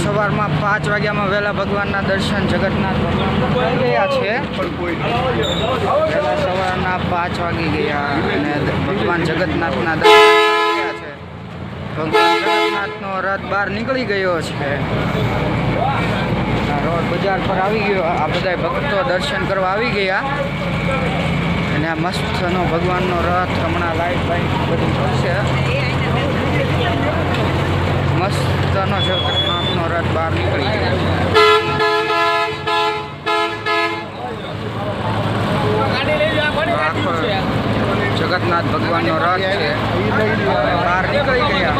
સવારમાં 5 વાગ્યામાં વહેલા ભગવાનના દર્શન જગન્નાથ ભગવાન થઈ ગયા છે। વહેલા સવારના 5 વાગી ગયા અને ભગવાન જગન્નાથના દર્શન થઈ ગયા છે। ભગવાન જગન્નાથનો રથ બહાર નીકળી ગયો છે। રોડ બજાર પર આવી ગયો। આ બધા ભક્તો દર્શન કરવા આવી ગયા અને આ મસ્તનો ભગવાનનો રથ હમણાં લાઈટ બાઈટ બધું થશે। મસ્તનો જગન્નાથનો રથ બહાર નીકળી ગયો। આખો જગન્નાથ ભગવાનનો રથ છે બહાર નીકળી ગયા।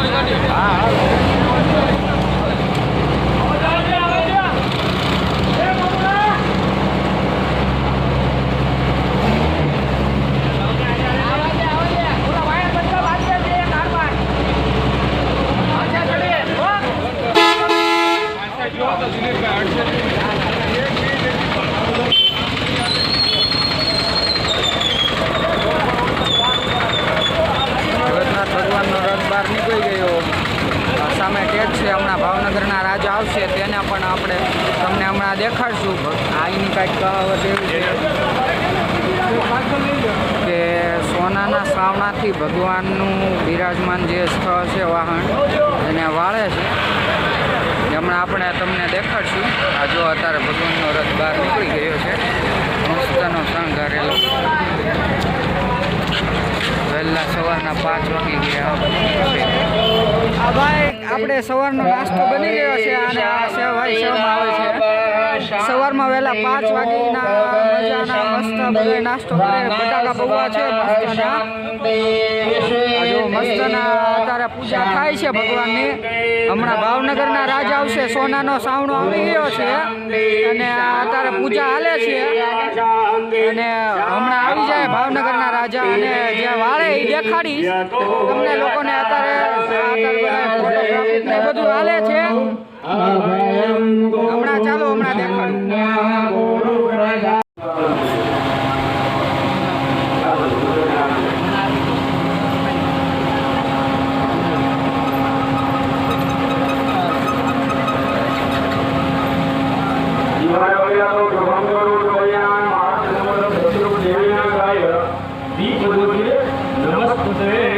જગન્નાથ ભગવાનનો રથ બહાર નીકળી ગયો। સામે ટેજ છે, હમણાં ભાવનગરના રાજા આવશે તેને પણ આપણે તમને હમણાં દેખાડશું। આની કાંઈક કહાવત એવી છે કે સોનાના સાવણાથી ભગવાનનું બિરાજમાન જે સ્થળ છે વાહન એને વાળે છે। હમણાં આપણે તમને દેખાડશું। આ જો અત્યારે ભગવાનનો રથ બહાર નીકળી ગયો છે, મસ્તનો શણગારેલો। વહેલા સવારના 5 વાગી ગયા। આ ભાઈ આપણે સવારનો નાસ્તો બની ગયો છે અને આ સેવાઈ સેવામાં આવે છે। સવારમાં વહેલા 5 વાગીના મજાના મસ્ત બધો નાસ્તો કરે। બટાકા પૌવા છે મસ્તના। જો મસ્તના અત્યારે પૂજા થાય છે ભગવાનની। હમણાં ભાવનગરના રાજા આવશે, સોનાનો સાવણો આવી ગયો છે અને અત્યારે પૂજા હાલે છે અને હમણાં આવી જાય ભાવનગરના રાજા અને જે વાળે એ દેખાડીશ તમને લોકોને। અત્યારે ફોટોગ્રાફી ને બધું હાલે છે। હમણાં ચાલો હમણાં દેખાડું। નમસ્તે